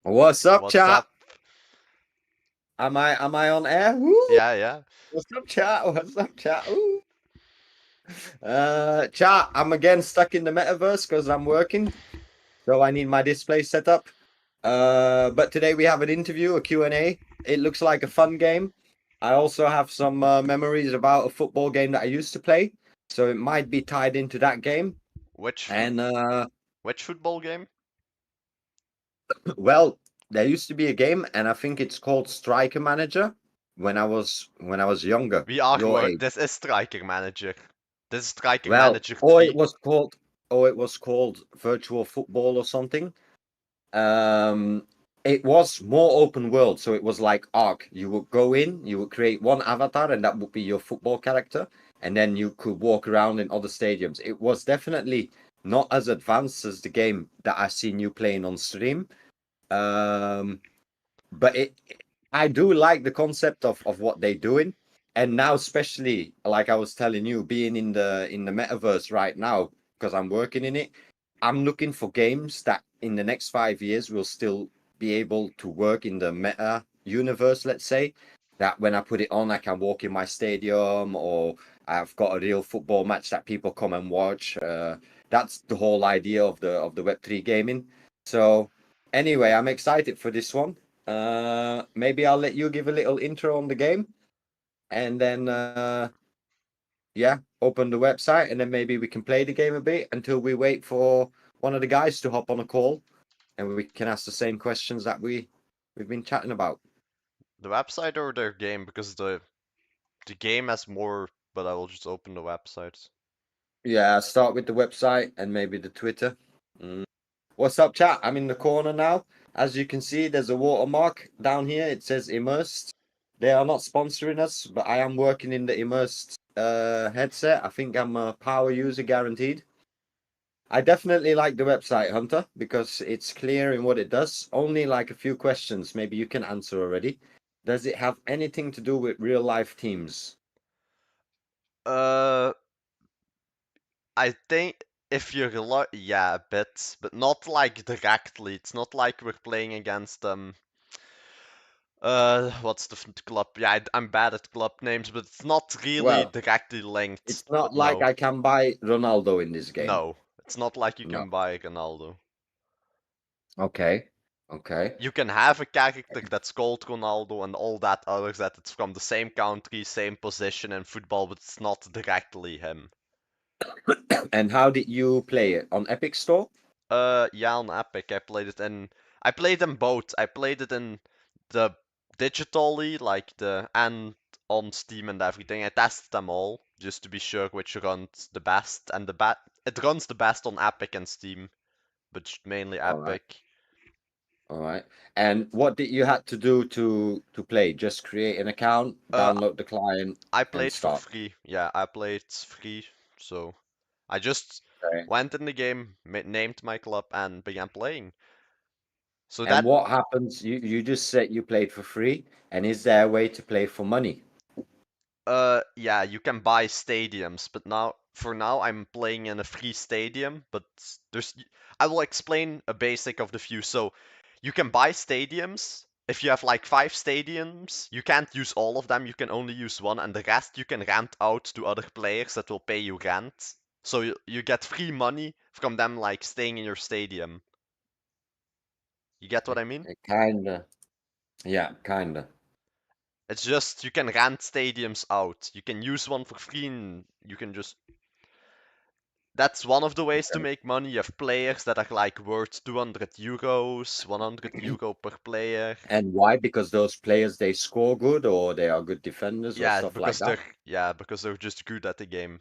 What's up, What's chat? up? Am I on air? Woo! Yeah, yeah. What's up, chat? What's up, chat? Woo! Chat, I'm again stuck in the metaverse because I'm working, so I need my display set up. But today we have an interview, a Q&A. It looks like a fun game. I also have some memories about a football game that I used to play, so it might be tied into that game. Which f- And which football game? well, there used to be a game, and I think it's called Striker Manager when I was younger, your age. This is Striker Manager. This is Striker Well, Manager or it 3. was called, or it was called virtual football or something. Um, it was more open world, so it was like Ark. You would go in, you would create one avatar, and that would be your football character, and then you could walk around in other stadiums. It was definitely not as advanced as the game that I've seen you playing on stream. Um, but I do like the concept of what they're doing. And now, especially like I was telling you, being in the metaverse right now, because I'm working in it, I'm looking for games that in the next 5 years will still be able to work in the meta universe, let's say. That when I put it on, I can walk in my stadium, or I've got a real football match that people come and watch. That's the whole idea of the Web3 gaming. So anyway, I'm excited for this one. Maybe I'll let you give a little intro on the game, and then yeah, open the website, and then maybe we can play the game a bit until we wait for one of the guys to hop on a call, and we can ask the same questions that we've been chatting about. The website or their game? Because the game has more, but I will just open the website. Yeah, start with the website and maybe the Twitter. Mm. What's up, chat? I'm in the corner now. As you can see, there's a watermark down here. It says immersed. They are not sponsoring us, but I am working in the immersed headset. I think I'm a power user guaranteed. I definitely like the website, Hunter, because it's clear in what it does. Only like a few questions, maybe you can answer already. Does it have anything to do with real life teams? Uh, I think if you're yeah, a bit, but not like directly. It's not like we're playing against what's the club? Yeah, I'm bad at club names, but it's not really Well, directly linked. it's not But like no, I can buy Ronaldo in this game. no, it's not like you No. can buy Ronaldo. Okay. Okay. You can have a character that's called Ronaldo and all that others that it's from the same country, same position in football, but it's not directly him. And how did you play it? On Epic Store? Yeah, on Epic, I played them both. I played it in the digitally, like and on Steam and everything. I tested them all just to be sure which runs the best, and it runs the best on Epic and Steam, but mainly All right. Epic. All right. And what did you had to do to play? Just create an account, Uh, download the client, I and played for start. free. Yeah, I played free, so I just Okay. went in the game, named my club, and began playing. So And that, what happens? You just said you played for free, and is there a way to play for money? yeah, you can buy stadiums, but for now, I'm playing in a free stadium. But there's, I will explain a basic of the few. So you can buy stadiums. If you have like 5 stadiums, you can't use all of them. You can only use one, and the rest you can rent out to other players that will pay you rent. So you get free money from them, like staying in your stadium. You get what I mean? Kinda. Yeah, kinda. It's just you can rent stadiums out. You can use one for free, and you can just. That's one of the ways to make money. You have players that are like worth 200 euros, 100 euro per player. And why? Because those players they score good, or they are good defenders, or Yeah, stuff like because that. they're just good at the game.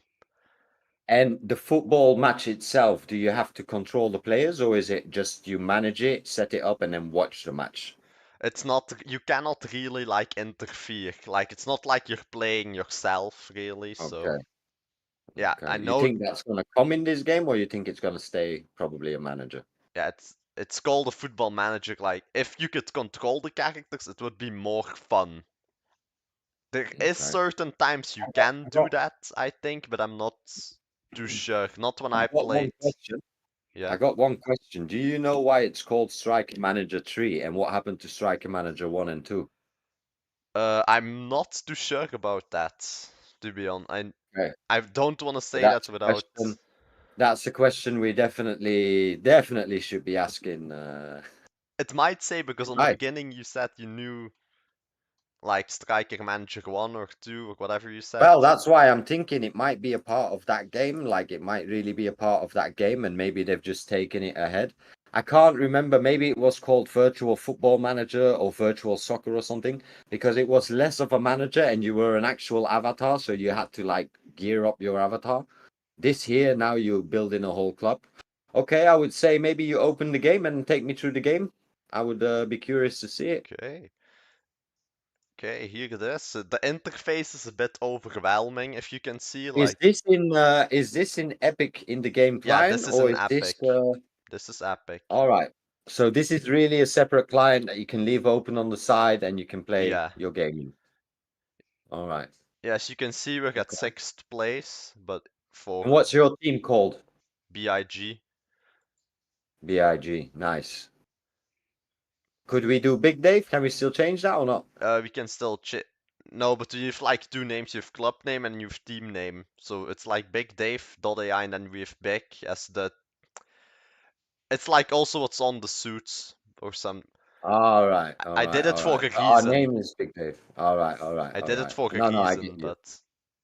And the football match itself, do you have to control the players, or is it just you manage it, set it up, and then watch the match? It's not you cannot really like interfere. Like it's not like you're playing yourself really. So Okay. yeah, I Okay. You know. think that's gonna come in this game, or you think it's gonna stay probably a manager? Yeah, it's called a football manager. Like if you could control the characters, it would be more fun. There is Okay. certain times you I got, can I do got, that, I think, but I'm not too sure. Not when I I've got one played. question. Yeah. I got one question. Do you know why it's called Striker Manager 3 and what happened to Striker Manager 1 and 2? I'm not too sure about that, to be honest. Okay. I don't want to So say that that's a without. question. That's a question we definitely should be asking. It might say because on the Right. beginning you said you knew like Striker Manager 1 or 2 or whatever you said. Well, that's why I'm thinking it might be a part of that game. Like it might really be a part of that game, and maybe they've just taken it ahead. I can't remember. Maybe it was called Virtual Football Manager or Virtual Soccer or something, because it was less of a manager and you were an actual avatar, so you had to like gear up your avatar. This here, now you're building a whole club. Okay, I would say maybe you open the game and take me through the game. I would be curious to see it. Okay. Okay, here it is. The interface is a bit overwhelming if you can see like Is this in Epic in the game yeah, client this is or an is this Epic. This is Epic. all right? So this is really a separate client that you can leave open on the side and you can play Yeah. your gaming. All right. Yeah, as you can see we're at Okay. 6th place, but for And what's your team called? BIG. BIG. Nice. Could we do Big Dave? Can we still change that or not? We can still no, but you have like two names. You have club name and you have team name. So it's like Big Dave .ai and then we have Big as the. It's like also what's on the suits or some. All right. All I right. did it All for right. a Our reason. name is Big Dave. All right. All right. I All did it right. for a No, no, I get reason, you. but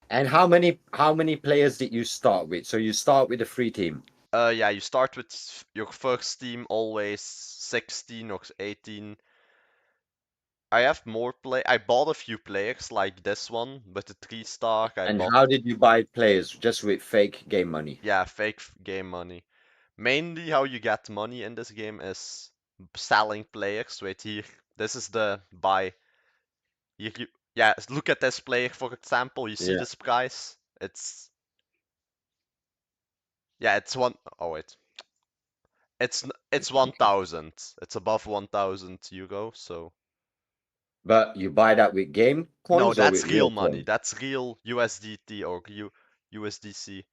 And how many players did you start with? So you start with a free team. yeah, you start with your first team always 16 or 18. I have more play. I bought a few players like this one with the 3-star. I And bought how did you buy players? Just with fake game money. yeah, fake game money. Mainly how you get money in this game is selling players. Wait here. This is the buy. Here yeah, look at this player for example. You see Yeah. this price? Yeah, it's one. Oh wait, it's Okay. 1,000. It's above 1,000 euro. So But you buy that with game no, coins or that's with real real money. coins? That's real USDT or USDC.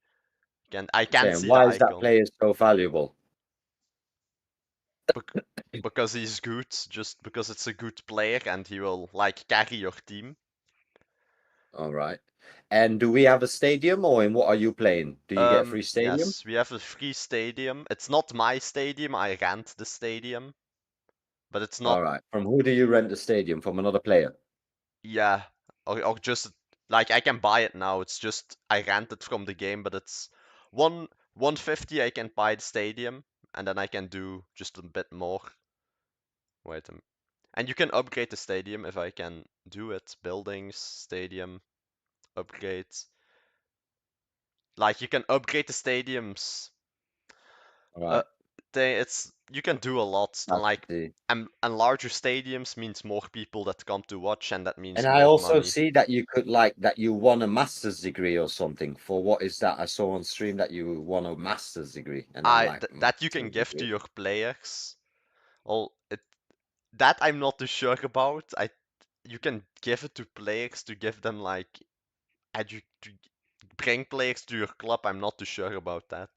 I Okay, can't and see the why is that icon. player so valuable? Bec- because he's good, just because it's a good player and he will like carry your team. All right. And do we have a stadium or in what are you playing? Do you get a free stadium? Yes, we have a free stadium. It's not my stadium, I rent the stadium, but it's not, All right. From who do you rent the stadium? From another player? yeah, or just like I can buy it now. It's just I rent it from the game, but it's 150 I can buy the stadium, and then I can do just a bit more. Wait a minute. And you can upgrade the stadium if I can do it. Buildings, stadium, upgrades. Like you can upgrade the stadiums. All Uh, right. it's you can do a lot, and That's like the and larger stadiums means more people that come to watch, and that And means I more also money. see that you could like that you won a master's degree or something. For what is that? I saw on stream that you won a master's degree, and I'm like, That you can master's give to degree. your players. Well, that I'm not too sure about. You can give it to players to give them like to bring players to your club. I'm not too sure about that.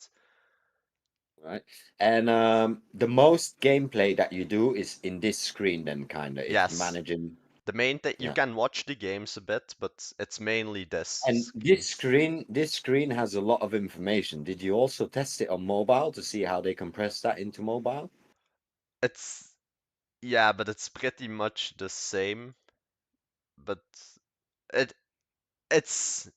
Right? And the most gameplay that you do is in this screen, then kind of. It's Yes, managing. the main thing you Yeah. can watch the games a bit, but it's mainly this And screen. this screen has a lot of information. Did you also test it on mobile to see how they compress that into mobile? It's yeah, but it's pretty much the same. But it it's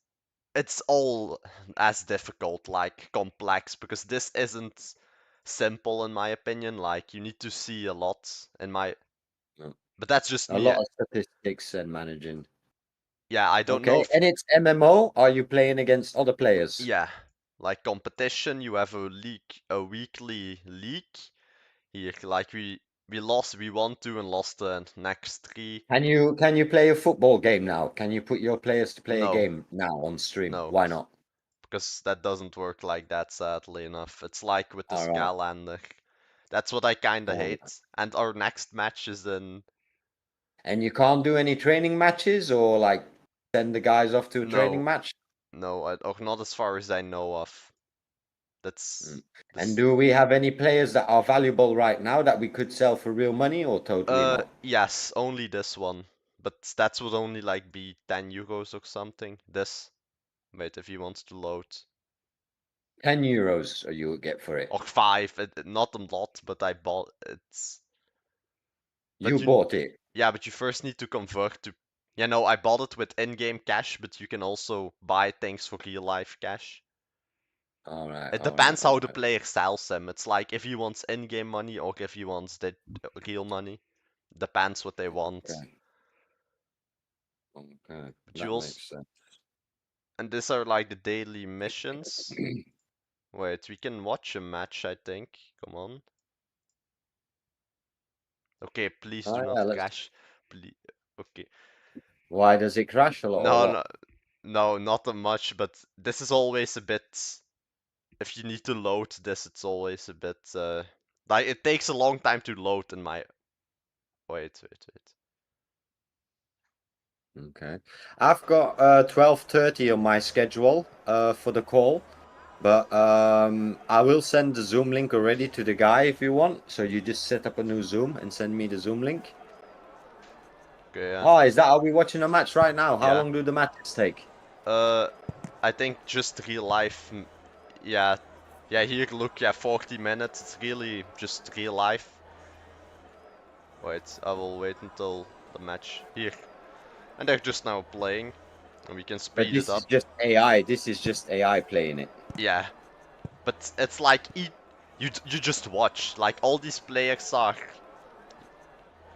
it's all as difficult, like complex, because this isn't simple in my opinion. Like you need to see a lot in my, No. but that's just A me. lot of statistics and managing. Yeah, I don't know Okay, if and it's MMO. Are you playing against other players? yeah, like competition. You have a weekly league here. Like we won two and lost the next three. Can you play a football game now? Can you put your players to play a No, game now on stream? no, Why not? because that doesn't work like that, sadly enough. It's like with the All right. Scalander. That's what I kinda All right. hate. And our next match is in And you can't do any training matches or like send the guys off to a training no, match? no, or not as far as I know of. That's And this. do we have any players that are valuable right now that we could sell for real money or totally not? Yes, only this one. But that would only like be 10 euros or something. This. Wait, if he wants to load. 10 euros you would get for it. Or 5, not a lot, but I bought it's. You But you, bought it. yeah, but you first need to convert to. Yeah, no, I bought it with in-game cash, but you can also buy things for real life cash. All right, It all right, depends all how the right. player sells them. It's like if he wants in-game money or if he wants the real money. Depends what they want. Okay, okay, But you that also, makes sense. and these are like the daily missions. Wait, we can watch a match, I think. Come on. Okay, please Oh do yeah, not let's. crash. Please. Okay. Why does it crash a lot or No, what? no, no, not that much, but this is always a bit. If you need to load this, it's always a bit. Like, it takes a long time to load in my. Wait. Okay, I've got 12:30 on my schedule for the call, but I will send the Zoom link already to the guy if you want. So you just set up a new Zoom and send me the Zoom link. Okay, yeah. Oh, is that, are we watching a match right now? How Yeah. long do the matches take? Uh, I think just real life. Yeah. Yeah, here, look, yeah, 40 minutes. It's really just real life. Wait, I will wait until the match. Here. And they're just now playing, and we can But speed it this is up. just AI. This is just AI playing it. Yeah, but it's like you just watch. Like all these players are.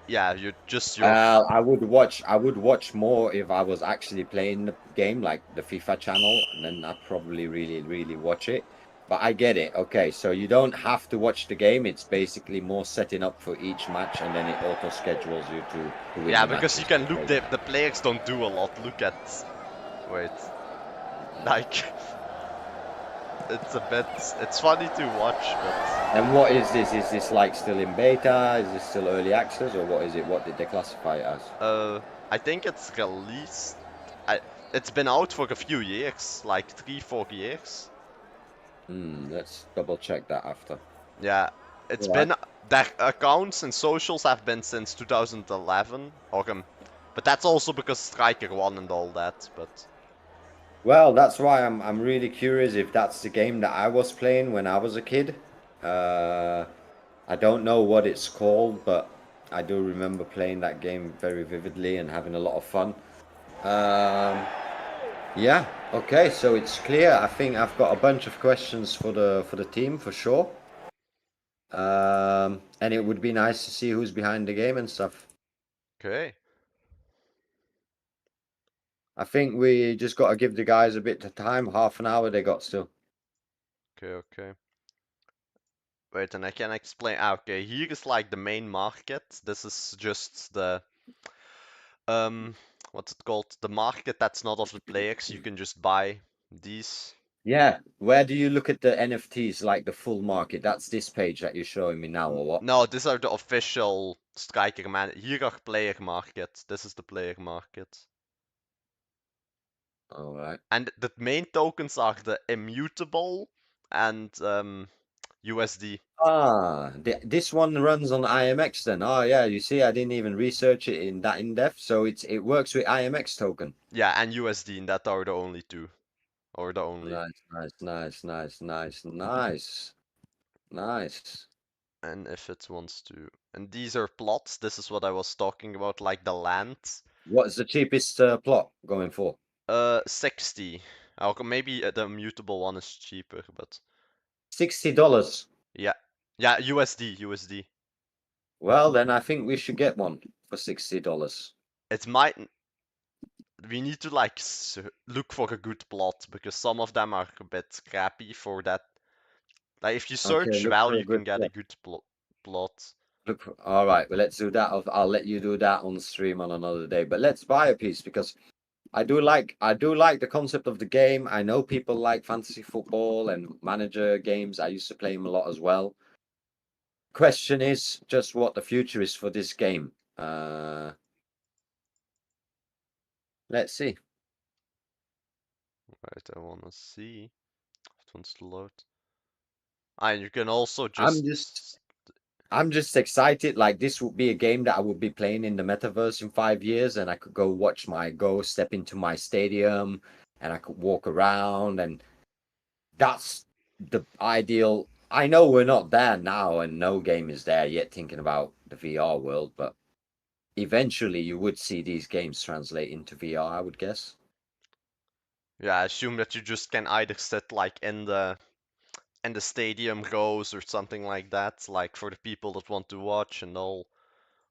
Yeah, you just your. I would watch. I would watch more if I was actually playing the game, like the FIFA channel, and then I'd probably really watch it. But I get it. Okay, so you don't have to watch the game. It's basically more setting up for each match, and then it auto schedules you to win Yeah, the because matches. you can look. Okay. The players don't do a lot. Look at. Wait. Like. It's a bit. It's funny to watch, but. And what is this? Is this like still in beta? Is this still early access, or what is it? What did they classify it as? I think it's released. I. It's been out for a few years, like 3, 4 years. Let's double check that after. Yeah, it's All right. been their accounts and socials have been since 2011, but that's also because Striker won and all that. But Well, that's why I'm really curious if that's the game that I was playing when I was a kid. Uh, I don't know what it's called, but I do remember playing that game very vividly and having a lot of fun. Um, yeah, okay, so it's clear. I think I've got a bunch of questions for the team for sure. And it would be nice to see who's behind the game and stuff. okay, I think we just got to give the guys a bit of time. Half an hour they got still. okay. Wait, and I can explain. Ah, okay, here is like the main market. This is just the um, what's it called? The market that's not of the players. You can just buy these. Yeah, where do you look at the NFTs, like the full market? That's this page that you're showing me now, or what? No, these are the official Striker man. Here are player market. This is the player market. All right. And the main tokens are the immutable and USD. This one runs on IMX then. Oh yeah, you see, I didn't even research it in that in depth, so it works with IMX token. Yeah, and USD, and that are the only two. Or the only. Nice. Nice. And if it wants to. And these are plots. This is what I was talking about, like the land. What's the cheapest plot going for? 60. Maybe the immutable one is cheaper, but $60. yeah. Yeah, USD. Well, then I think we should get one for $60. It might. We need to like look for a good plot because some of them are a bit crappy for that. Like if you Okay, search look well, for a you can good get a plot. good plot. All right, well, let's do that. I'll let you do that on stream on another day. But let's buy a piece because I do like the concept of the game. I know people like fantasy football and manager games. I used to play them a lot as well. Question is just what the future is for this game. Let's see. Right, I wanna see. It wants to load. And you can also I'm just just I'm just excited. Like this would be a game that I would be playing in the metaverse in 5 years, and I could go step into my stadium, and I could walk around, and that's the ideal. I know we're not there now, and no game is there yet thinking about the VR world, but eventually you would see these games translate into VR, I would guess. yeah, I assume that you just can either sit like in the stadium rows or something like that, like for the people that want to watch and all,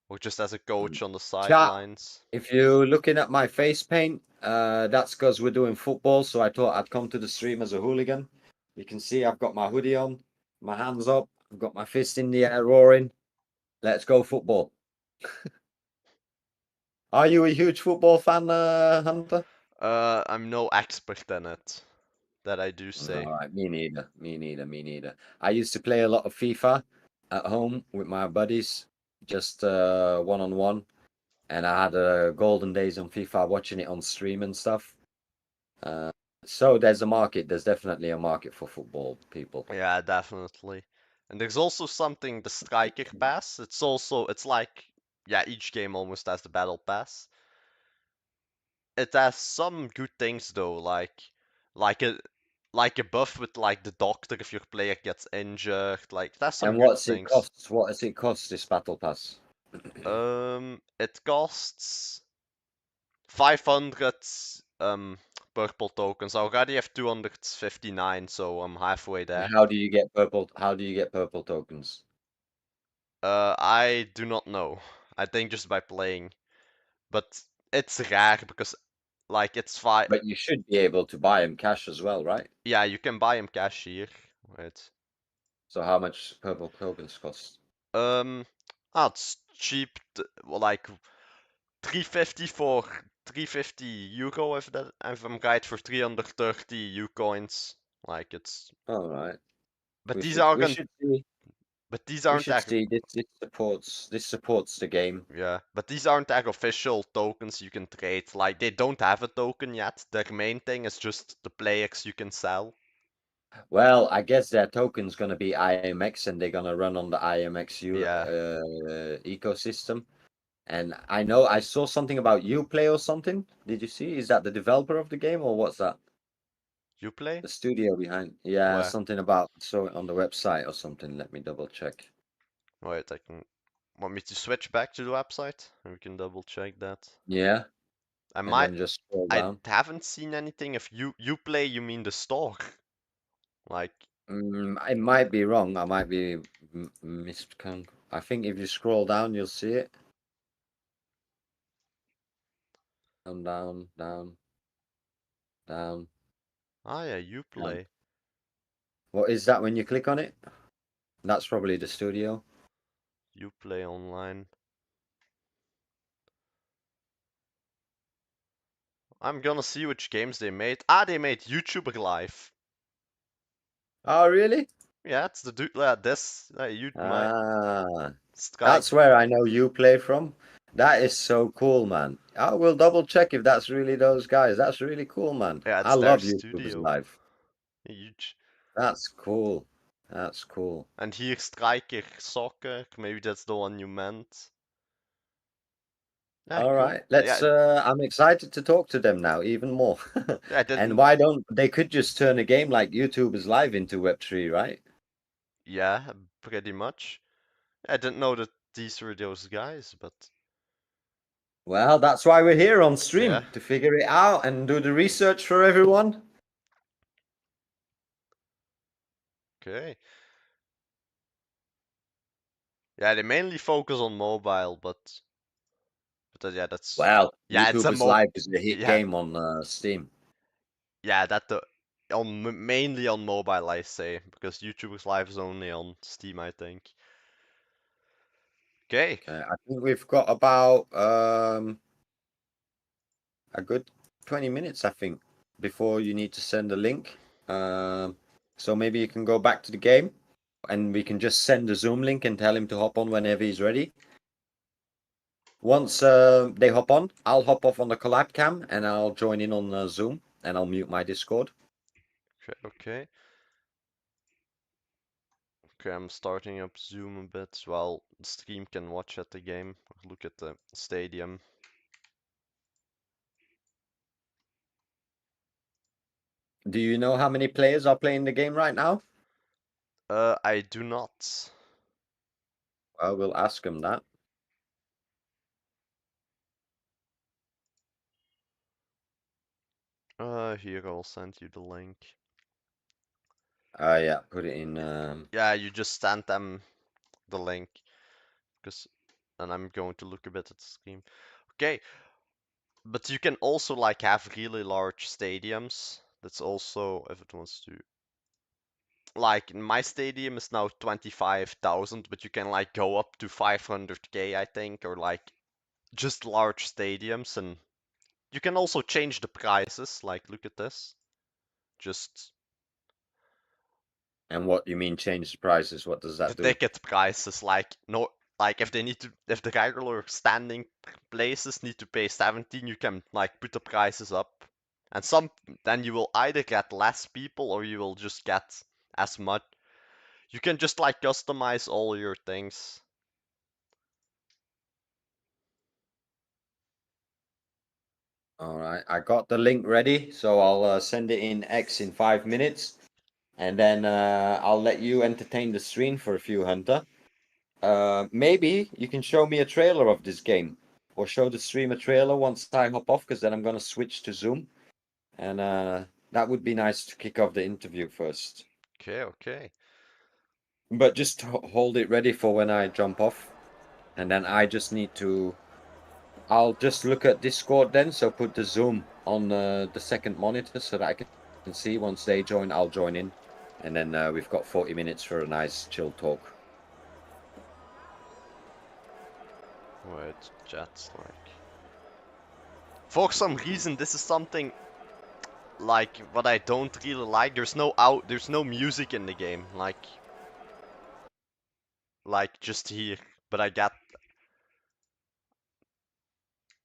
or just as a Mm. coach on the Chat, sidelines. if you're looking at my face paint, that's because we're doing football, so I thought I'd come to the stream as a hooligan. You can see I've got my hoodie on, my hands up, I've got my fist in the air roaring. Let's go football. Are you a huge football fan, Hunter? I'm no expert in it, that I do say. All right, me neither. Me neither. Me neither. I used to play a lot of FIFA at home with my buddies, just one on one, and I had golden days on FIFA, watching it on stream and stuff. Uh, so there's a market. There's definitely a market for football people. Yeah, definitely. And there's also something, the striker pass. It's like, yeah, each game almost has the battle pass. It has some good things though, like a like a buff with like the doctor if your player gets injured. Like that's some And good what's it things. cost? What does it cost this battle pass? It costs 500 purple tokens. I already have 259, so I'm halfway And there. how do you get purple? How do you get purple tokens? I do not know. I think just by playing, but it's rare because like it's five. But you should be able to buy them cash as well, right? Yeah, you can buy them cash here. Right. So how much purple tokens cost? Um, it's cheap. Well, like 350 for 350 euro if I'm right for 330 U coins. Like it's, All right. but We these should we aren't. should see But these we aren't should ac- see this supports the game. Yeah, but these aren't like official tokens you can trade. Like they don't have a token yet. Their main thing is just the players you can sell. Well, I guess their token's gonna be IMX and they're gonna run on the Yeah, ecosystem. And I know I saw something about Uplay or something. Did you see? Is that the developer of the game or what's that? you play? The studio behind? Yeah, Where? something about saw it on the website or something. Let me double check. Wait, I can. Want me to switch back to the website and we can double check that. Yeah, I and might. then just scroll I down. haven't seen anything. If you play, you mean the store? Like, I might be wrong. I might be I think if you scroll down, you'll see it. Down, down, down, ah yeah, you down. play. What is that when you click on it? That's probably the studio. You play online. I'm gonna see which games they made. Ah, they made YouTuber Live. Oh, really? Yeah, it's the dude. This you my Ah, that's striker. where I know you play from. That is so cool, man. I will double check if that's really those guys. That's really cool, man. Yeah, I it's their love YouTubers studio. live. Huge. That's cool. That's cool. And here striker soccer. Maybe that's the one you meant. Yeah, All cool. right. Yeah, I'm excited to talk to them now even more. I And didn't. why don't they could just turn a game like YouTubers live into Web3, right? Yeah, pretty much. I didn't know that these were those guys, but Well, that's why we're here on yeah. stream to figure it out and do the research for everyone. Okay. Yeah, they mainly focus on mobile, but yeah, that's Well, yeah, it's a YouTubers mo Live is a hit yeah, game on Steam. yeah, that the mainly on mobile I say because YouTube's Live is only on Steam, I think. Okay. Okay, I think we've got about a good 20 minutes, I think, before you need to send a link. So maybe you can go back to the game and we can just send a Zoom link and tell him to hop on whenever he's ready. Once they hop on, I'll hop off on the collab cam and I'll join in on Zoom and I'll mute my Discord. Okay. Okay, I'm starting up Zoom a bit while the stream can watch at the game, look at the stadium. Do you know how many players are playing the game right now? I do not. Well, we'll ask them that. Here I'll send you the link. Yeah, put it in. Yeah, you just send them the link, because and I'm going to look a bit at the stream. Okay, but you can also like have really large stadiums. That's also if it wants to. Like my stadium is now 25,000, but you can like go up to 500K, I think, or like just large stadiums, and you can also change the prices. Like look at this. Just And what you mean change the prices? What does the that do? ticket prices, like no, like if they need to, if the regular standing places need to pay 17, you can like put the prices up, and some then you will either get less people or you will just get as much. You can just like customize all your things. All right, I got the link ready, so I'll send it in X in 5 minutes, and then I'll let you entertain the stream for a few, Hunter. Maybe you can show me a trailer of this game, or show the stream a trailer once I hop off, because then I'm gonna switch to Zoom, and that would be nice to kick off the interview first. Okay, okay. But just hold it ready for when I jump off, and then I just need to. I'll just look at Discord then, so put the Zoom on the second monitor so that I can see. Once they join, I'll join in, and then we've got 40 minutes for a nice chill talk. Wait, chat's like. For some reason, this is something like what I don't really like. There's no music in the game, like just here. But I get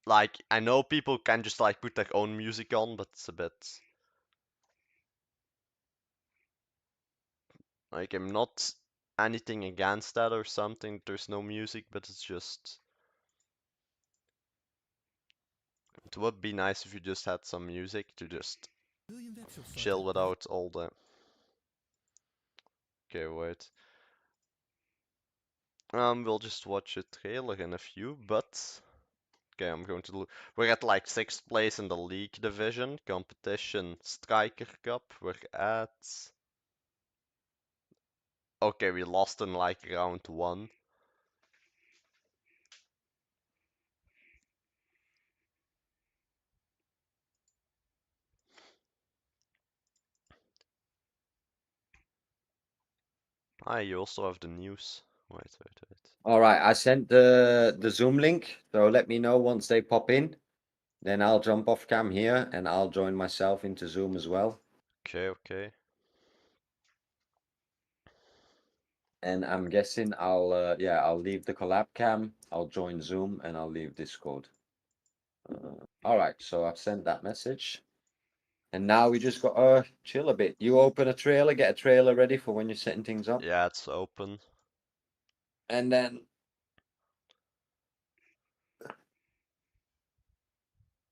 like I know people can just like put their own music on, but it's a bit like I'm not anything against that or something. There's no music, but it's just it would be nice if you just had some music to just chill without all the. Okay, wait. We'll just watch a trailer in a few, but okay, I'm going to look. We're at like 6th place in the league division competition Striker Cup. We're at. Okay, we lost in like round 1. Ah, you also have the news. Wait. All right, I sent the Zoom link, so let me know once they pop in. Then I'll jump off cam here, and I'll join myself into Zoom as well. Okay. And I'm guessing I'll leave the collab cam, I'll join Zoom, and I'll leave Discord. All right, so I've sent that message. And now we just got to chill a bit. You open a trailer, get a trailer ready for when you're setting things up. Yeah, it's open. And then.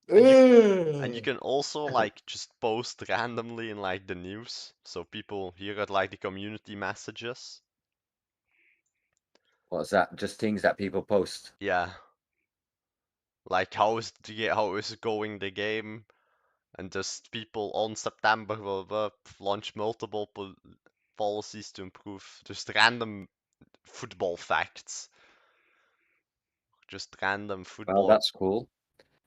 And you can also like just post randomly in like the news, so people hear it like the community messages. What's that? Just things that people post. Yeah, like how is going the game, and just people on September will launch multiple policies to improve just random football facts, just random Well, football. that's cool.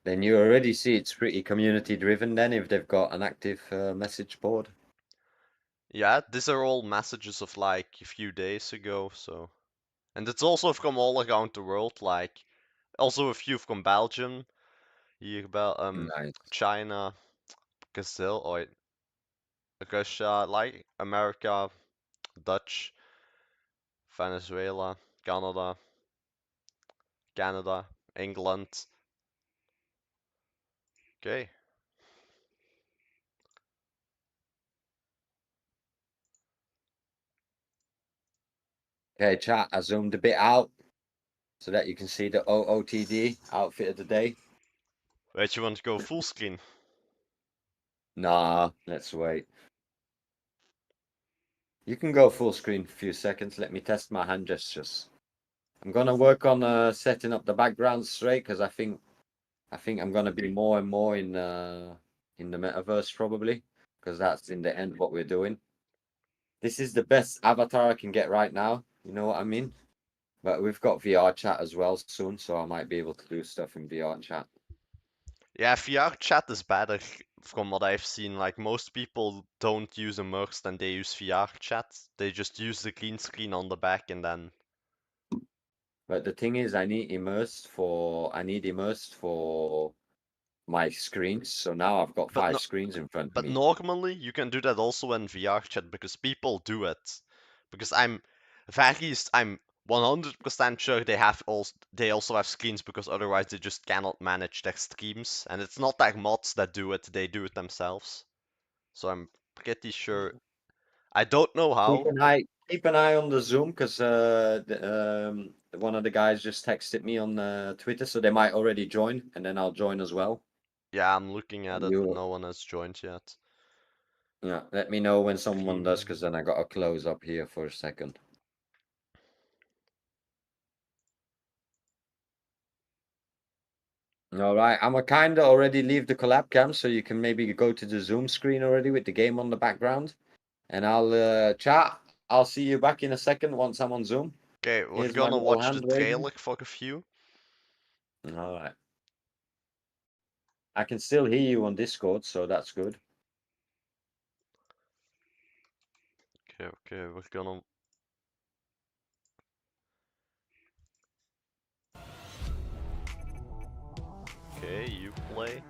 Then you already see it's pretty community driven then if they've got an active message board. Yeah, these are all messages of like a few days ago, so. And it's also from all around the world, like also a few from Belgium, here about Nice. China, Brazil, or Russia, like America, Dutch, Venezuela, Canada, England. Okay. Okay, chat. I zoomed a bit out so that you can see the OOTD outfit of the day. Wait, you want to go full screen? Nah, let's wait. You can go full screen for a few seconds. Let me test my hand gestures. I'm gonna work on setting up the background straight because I think I'm gonna be more and more in the metaverse probably because that's in the end what we're doing. This is the best avatar I can get right now. You know what I mean? But we've got VR chat as well soon, so I might be able to do stuff in VR chat. Yeah, VR chat is better from what I've seen. Like most people don't use immersed and they use VR chat. They just use the green screen on the back and then. But the thing is, I need immersed for my screens. So now I've got But five no, screens in front of but me. normally you can do that also in VR chat because people do it. Because I'm 100% sure they also have screens because otherwise they just cannot manage their streams. And it's not like mods that do it; they do it themselves. So I'm pretty sure. I don't know Keep how. an eye keep an eye on the Zoom because one of the guys just texted me on Twitter, so they might already join, and then I'll join as well. Yeah, I'm looking at it, but You no one has joined yet. Yeah, let me know when someone does, Premium. because then I got to close up here for a second. All right, I'm a kind of already leave the collab cam, so you can maybe go to the Zoom screen already with the game on the background, and I'll chat. I'll see you back in a second once I'm on Zoom. Okay, we're Here's my gonna little watch the hand raising. trailer for a few. All right, I can still hear you on Discord, so that's good. Okay, we're gonna. Okay, you play.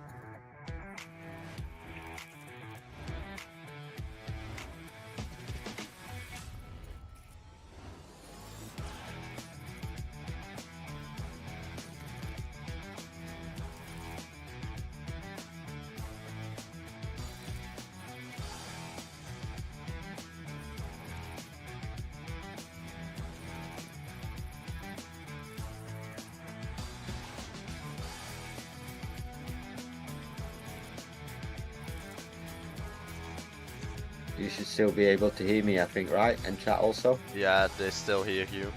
You should still be able to hear me, I think, right? And chat also. Yeah, they still hear you.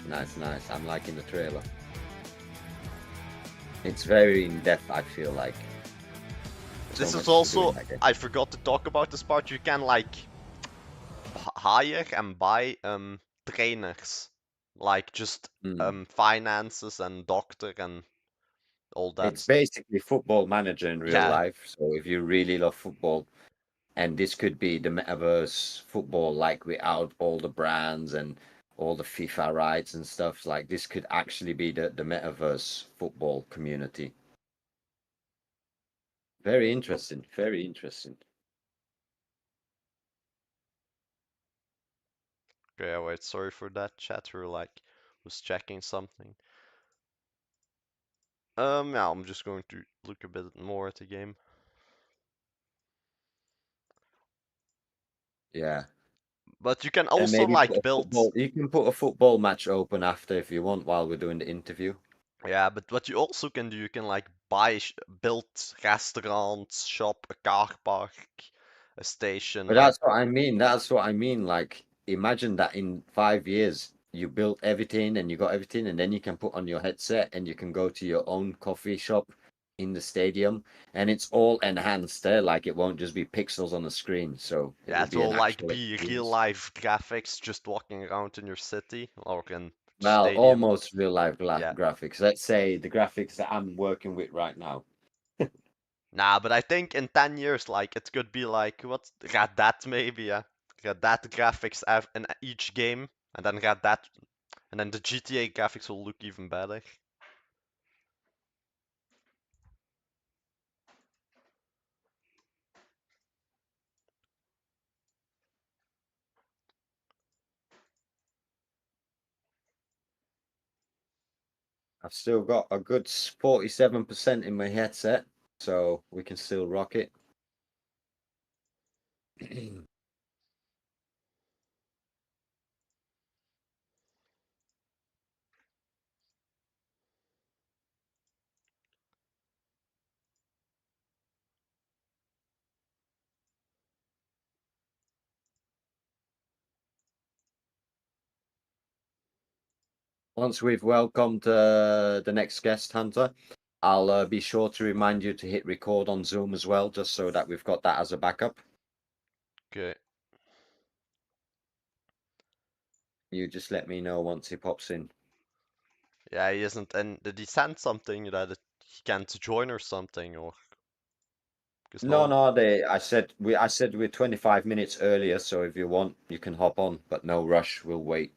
Nice, nice. I'm liking the trailer. It's very in depth, I feel like. So This is much to do in also, that game. I forgot to talk about this part. You can like hire and buy trainers, like just Hmm. finances and doctor and all that. It's basically Football Manager in real Yeah, life. So if you really love football, and this could be the metaverse football, like without all the brands and all the FIFA rights and stuff, like this could actually be the metaverse football community. Very interesting. Very interesting. okay, wait, sorry for that chat. We're like, was checking something. Yeah, I'm just going to look a bit more at the game. Yeah. But you can And also maybe like build. you can put a football match open after if you want while we're doing the interview. Yeah, but what you also can do, you can like build restaurants, shop, a car park, a station, But like that's what I mean. That's what I mean. Like, imagine that in 5 years you built everything and you got everything, and then you can put on your headset and you can go to your own coffee shop in the stadium, and it's all enhanced there. Like, it won't just be pixels on the screen, so it yeah, will it be an will like actual be real experience. life graphics just walking around in your city or in Well, stadium. almost real life Yeah. graphics. Let's say the graphics that I'm working with right now. Nah, but I think in 10 years, like, it could be like, what, Red Dead maybe, yeah. Red Dead graphics in each game, and then Red Dead, and then the GTA graphics will look even better. I've still got a good 47% in my headset, so we can still rock it. once we've welcomed the next guest, Hunter, I'll be sure to remind you to hit record on Zoom as well, just so that we've got that as a backup. Okay. You just let me know once he pops in. Yeah, he isn't. And did he send something that he can't join or something? Or because No, no. no, I said we're 25 minutes earlier, so if you want, you can hop on, but no rush. We'll wait.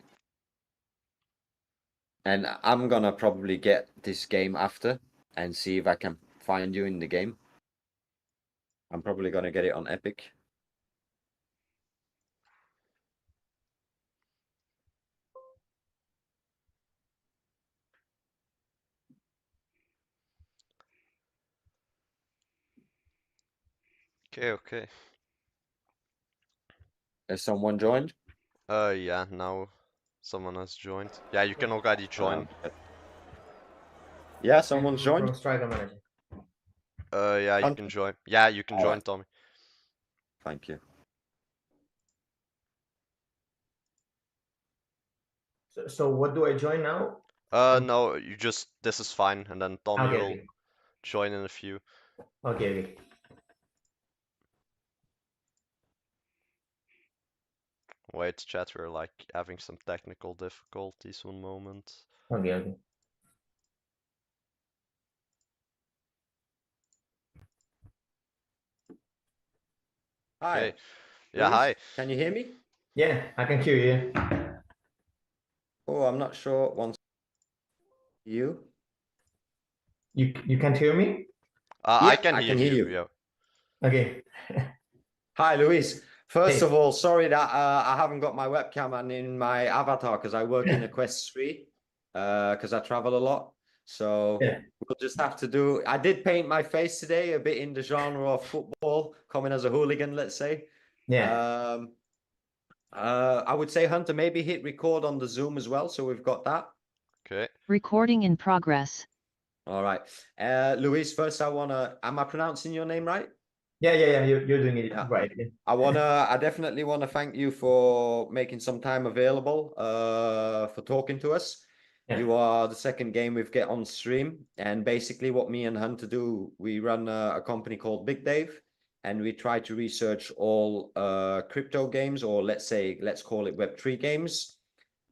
And I'm gonna probably get this game after and see if I can find you in the game. I'm probably gonna get it on Epic. Okay, okay. Has someone joined? Yeah, now someone has joined. Yeah, you can already join. Yeah, someone's joined. From Striker Manager. Yeah, you can join. Yeah, you can All join, right. Tommy. Thank you. So what do I join now? No, you just this is fine, and then Tommy Okay, will okay. join in a few. Okay, okay. Wait, chat, we're like having some technical difficulties. One moment. Okay, okay. Hi. Okay. Yeah, Luis, hi. can you hear me? Yeah, I can hear you. Oh, I'm not sure. Once you. You can't hear me? I Yeah, can I hear can hear you. you. Yeah. Okay. Hi, Luis. First Hey. of all, sorry that I haven't got my webcam and in my avatar because I work in a Quest 3 because I travel a lot. So Yeah. we'll just have to do. I did paint my face today a bit in the genre of football, coming as a hooligan, let's say. Yeah. I would say, Hunter, maybe hit record on the Zoom as well, so we've got that. Okay. Recording in progress. All right. Luis, first am I pronouncing your name right? Yeah. You're doing it Yeah. right. I definitely want to thank you for making some time available, for talking to us. Yeah. You are the second game we've get on stream. And basically what me and Hunter do, we run a company called Big Dave, and we try to research all crypto games, or let's call it Web3 games.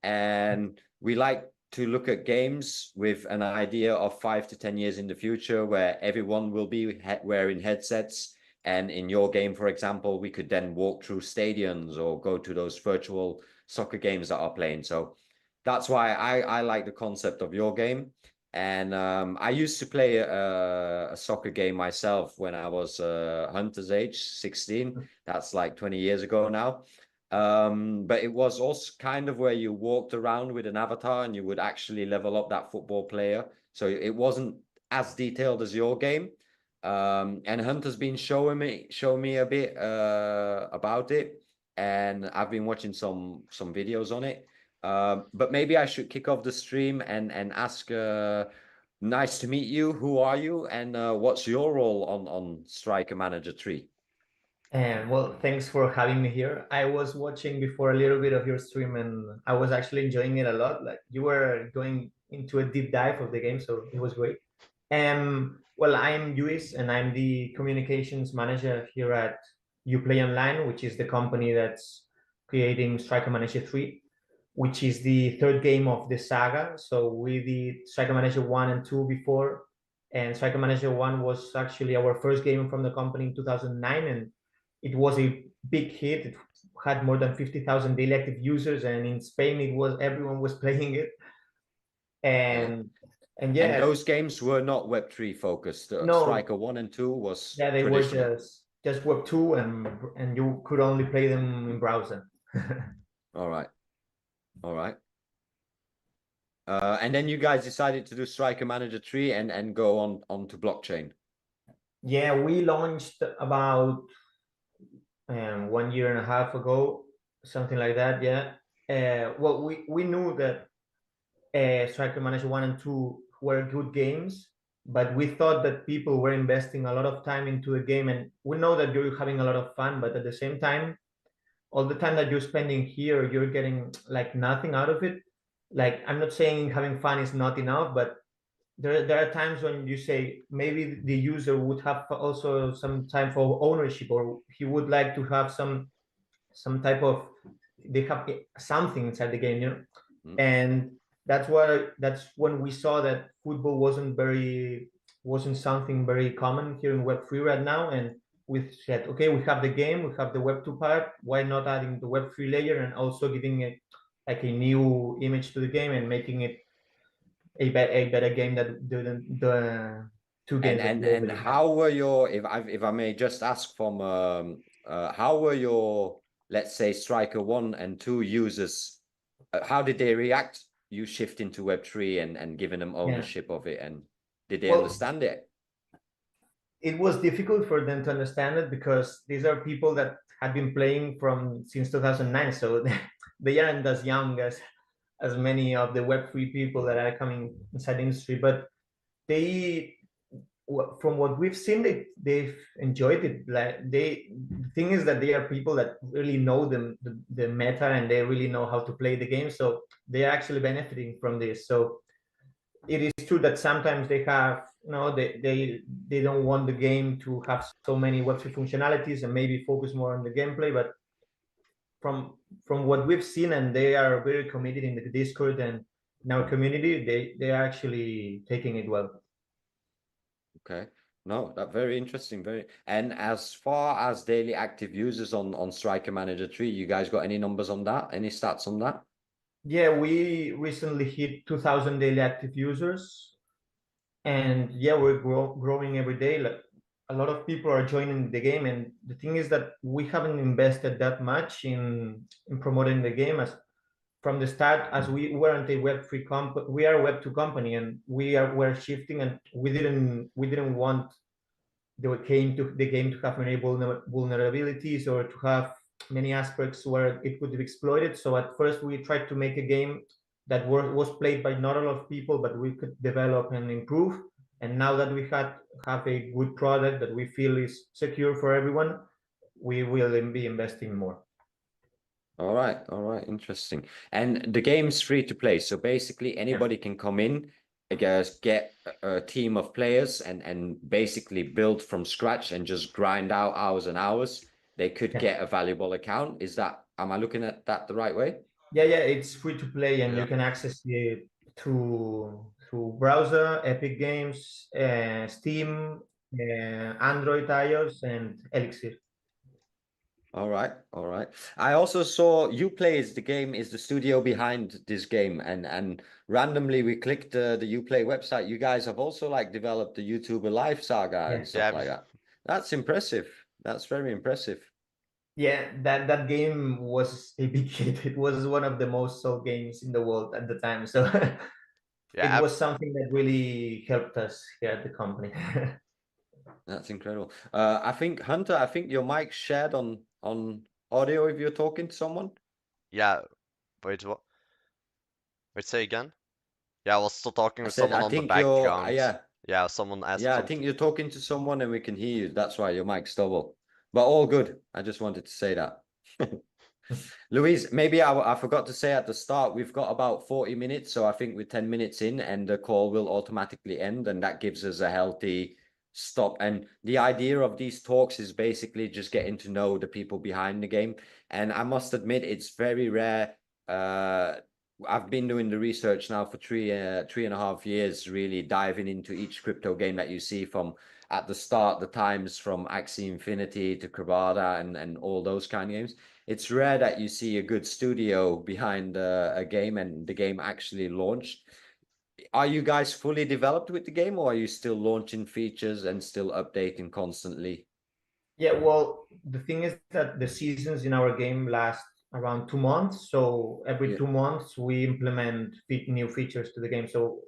And we like to look at games with an idea of 5 to 10 years in the future where everyone will be wearing headsets. And in your game, for example, we could then walk through stadiums or go to those virtual soccer games that are playing. So that's why I like the concept of your game. And I used to play a soccer game myself when I was Hunter's age, 16. That's like 20 years ago now. But it was also kind of where you walked around with an avatar and you would actually level up that football player. So it wasn't as detailed as your game. And Hunter's been showing me a bit about it, and I've been watching some videos on it. But maybe I should kick off the stream and ask. Nice to meet you. Who are you, and what's your role on Striker Manager 3? And well, thanks for having me here. I was watching before a little bit of your stream and I was actually enjoying it a lot. Like you were going into a deep dive of the game, so it was great. Well, I'm Luis and I'm the communications manager here at Uplay Online, which is the company that's creating Striker Manager 3, which is the third game of the saga. So we did Striker Manager 1 and 2 before, and Striker Manager 1 was actually our first game from the company in 2009, and it was a big hit. It had more than 50,000 daily active users, and in Spain, everyone was playing it. And And yeah, those games were not Web3 focused. no, Striker 1 and 2 was yeah, they were traditional. just Web 2, and you could only play them in browser. All right. All right. And then you guys decided to do Striker Manager 3 and go on to blockchain. Yeah, we launched about 1 year and a half ago, something like that. Yeah. Well, we knew that Striker Manager 1 and 2 were good games, but we thought that people were investing a lot of time into the game, and we know that you're having a lot of fun, but at the same time, all the time that you're spending here, you're getting like nothing out of it. like, I'm not saying having fun is not enough, but there are times when you say maybe the user would have also some time for ownership, or he would like to have some type of, they have something inside the game, you know. Mm. And that's when we saw that football wasn't something very common here in Web3 right now. And we said, okay, we have the game, we have the Web2 part, why not adding the Web3 layer and also giving it like a new image to the game and making it a better game than the two And games that and we and already have. how were your, if I may just ask from how were your, let's say, Striker 1 and 2 users, how did they react you shifting to Web3 and giving them Yeah. ownership of it, and did they Well, understand it? it was difficult for them to understand it because these are people that had been playing from since 2009, so they aren't as young as many of the Web3 people that are coming inside the industry. But they, from what we've seen, they've enjoyed it. Like, the thing is that they are people that really know the meta, and they really know how to play the game, so they are actually benefiting from this. So it is true that sometimes they have, they don't want the game to have so many Web3 functionalities and maybe focus more on the gameplay. But from what we've seen, and they are very committed in the Discord and in our community, they are actually taking it well. Okay. No, that very interesting. Very. And as far as daily active users on Striker Manager 3, you guys got any numbers on that? Any stats on that? Yeah, we recently hit 2,000 daily active users, and yeah, we're growing every day. Like, a lot of people are joining the game, and the thing is that we haven't invested that much in promoting the game as from the start, as we weren't a Web3 company. We are a Web2 company, and we're shifting, and we didn't want the game to have many vulnerabilities or to have many aspects where it could be exploited. So at first we tried to make a game that was played by not a lot of people, but we could develop and improve. And now that we have a good product that we feel is secure for everyone, we will be investing more. All right, interesting. And the game's free to play, so basically anybody can come in, I guess, get a team of players and basically build from scratch and just grind out hours and hours. They could Yeah. get a valuable account. Am I looking at that the right way? Yeah, it's free to play, and Yeah. you can access it through browser, Epic Games, Steam, Android, iOS, and Elixir. All right. I also saw Uplay is the studio behind this game, and randomly we clicked the Uplay website. You guys have also like developed the YouTuber Life Saga Yeah. and stuff Yeah. like that. That's impressive. That's very impressive. Yeah, that game was a big hit. It was one of the most sold games in the world at the time. So it Yeah. was something that really helped us here at the company. That's incredible. I think Hunter, I think your mic's shared on audio if you're talking to someone. Yeah. Wait, what? Wait, say again? Yeah, I was still talking I with said someone I on the think you're background. Yeah, someone asked yeah, I think something. you're talking to someone and we can hear you. That's why your mic's double. But all good. I just wanted to say that. Louise, maybe I forgot to say at the start, we've got about 40 minutes. So I think we're 10 minutes in and the call will automatically end. And that gives us a healthy stop. And the idea of these talks is basically just getting to know the people behind the game. And I must admit, it's very rare. I've been doing the research now for 3.5 years, really diving into each crypto game that you see from at the start, the times from Axie Infinity to Krabada and all those kind of games. It's rare that you see a good studio behind a game and the game actually launched. Are you guys fully developed with the game, or are you still launching features and still updating constantly? Yeah, well, the thing is that the seasons in our game last around 2 months. So every Yeah. 2 months we implement new features to the game. So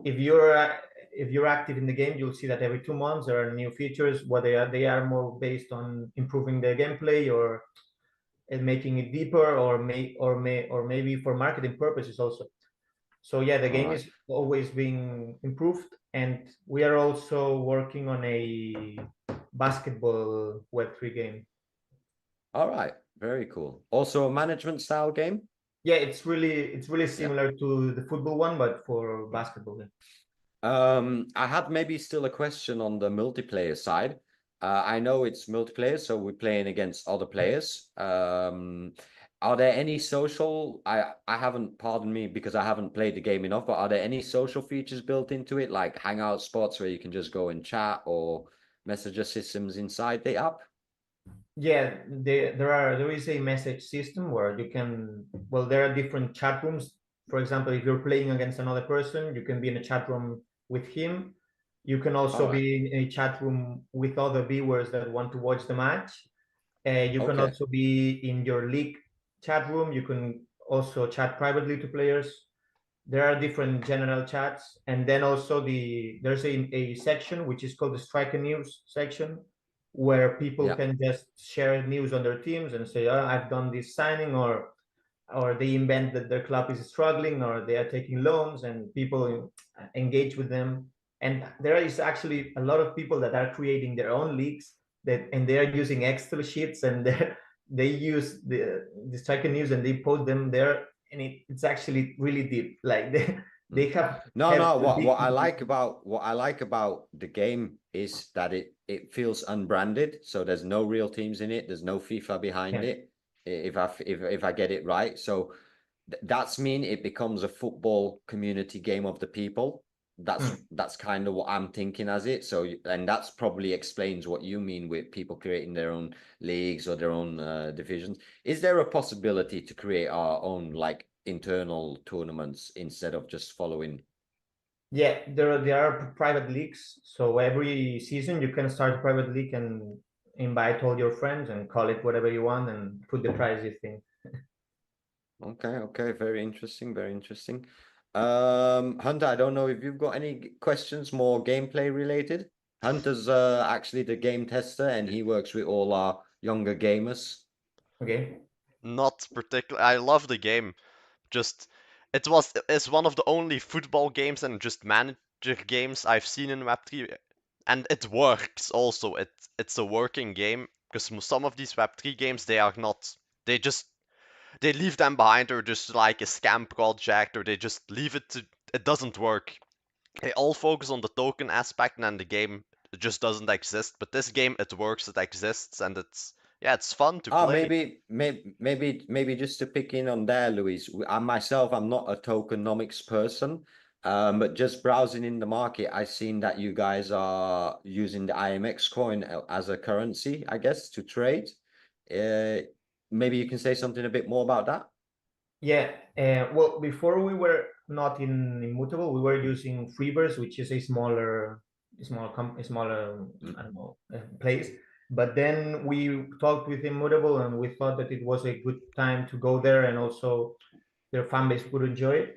if you're active in the game, you'll see that every 2 months there are new features. What they are more based on improving the gameplay or and making it deeper, or maybe for marketing purposes also. So yeah, the All game right. is always being improved, and we are also working on a basketball Web3 game. All right. Very cool. Also a management style game? Yeah, it's really similar to the football one, but for basketball. Yeah. I had maybe still a question on the multiplayer side. I know it's multiplayer, so we're playing against other players. Are there any social? I haven't, pardon me, because I haven't played the game enough, but are there any social features built into it, like hangout spots where you can just go and chat, or messenger systems inside the app? Yeah, there is a message system where you can, well, there are different chat rooms. For example, if you're playing against another person, you can be in a chat room with him. You can All also right. be in a chat room with other viewers that want to watch the match. You can Okay. also be in your league chat room. You can also chat privately to players. There are different general chats, and then also there's a section which is called the striker news section, where people Yeah. can just share news on their teams and say, oh, I've done this signing, or they invent that their club is struggling, or they are taking loans, and people engage with them. And there is actually a lot of people that are creating their own leagues, and they are using Excel sheets, and they use the striker news and they post them there, and it's actually really deep. Like they have No, heads no. to dig What I into. like about the game is that it feels unbranded. So there's no real teams in it. There's no FIFA behind Yeah. it. If I get it right, so that's mean it becomes a football community game of the people. Hmm. That's kind of what I'm thinking as it. So and that's probably explains what you mean with people creating their own leagues or their own divisions. Is there a possibility to create our own like internal tournaments instead of just following? Yeah, there are private leagues. So every season you can start a private league and invite all your friends and call it whatever you want and put the prize you think. Okay, okay, very interesting, very interesting. Hunter, I don't know if you've got any questions more gameplay related. Hunter's actually the game tester and he works with all our younger gamers. Okay. Not particular. I love the game. Just it's one of the only football games and just manager games I've seen in Web3, and it works also. It's a working game because some of these Web3 games they are not. They just they leave them behind or just like a scam project or they just leave it to it doesn't work. They all focus on the token aspect and then the game just doesn't exist. But this game it works, it exists, and it's fun to Ah, play. maybe just to pick in on there, Luis. I myself, I'm not a tokenomics person, but just browsing in the market, I've seen that you guys are using the IMX coin as a currency, I guess, to trade. Uh, Maybe you can say something a bit more about that. Yeah. Well, before we were not in Immutable, we were using Freebirds, which is a smaller, Mm. I don't know, place. But then we talked with Immutable, and we thought that it was a good time to go there, and also their fan base would enjoy it.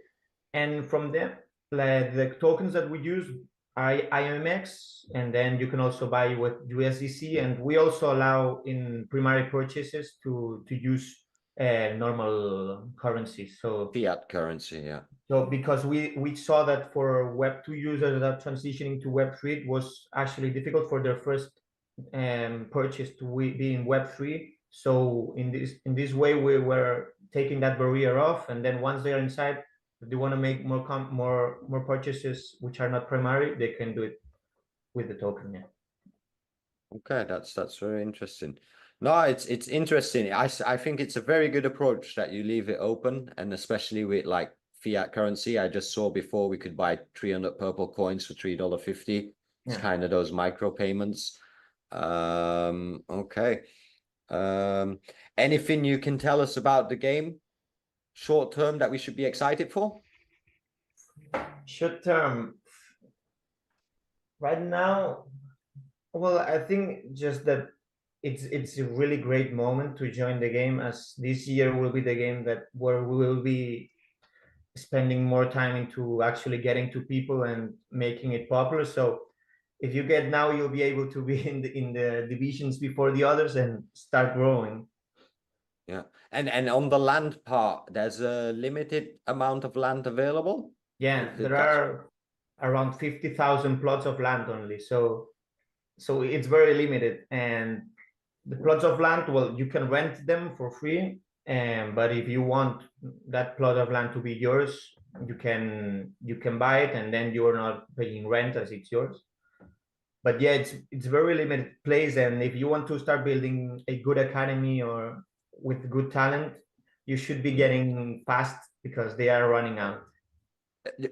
And from them, like the tokens that we use are IMX, and then you can also buy with USDC, and we also allow in primary purchases to use normal currency. So Fiat currency, yeah. because we saw that for Web 2 users that transitioning to Web 3, it was actually difficult for their first purchase to be in Web 3. So in this way, we were taking that barrier off, and then once they are inside, if they want to make more purchases which are not primary, they can do it with the token. Yeah. Okay, that's very interesting. No, it's interesting. I think it's a very good approach that you leave it open, and especially with like fiat currency. I just saw before we could buy 300 purple coins for $3.50. It's Yeah. kind of those micro payments. Okay. Um, Anything you can tell us about the game short term that we should be excited for? Short term, right now, well, I think just that it's a really great moment to join the game, as this year will be the game that where we will be spending more time into actually getting to people and making it popular. So if you get now, you'll be able to be in the divisions before the others and start growing. Yeah. And on the land part, there's a limited amount of land available. Yeah, If there that's are around 50,000 plots of land only. So it's very limited, and the plots of land, well, you can rent them for free, But if you want that plot of land to be yours, you can buy it, and then you are not paying rent as it's yours. But yeah, it's very limited place, and if you want to start building a good academy or with good talent, you should be getting fast because they are running out.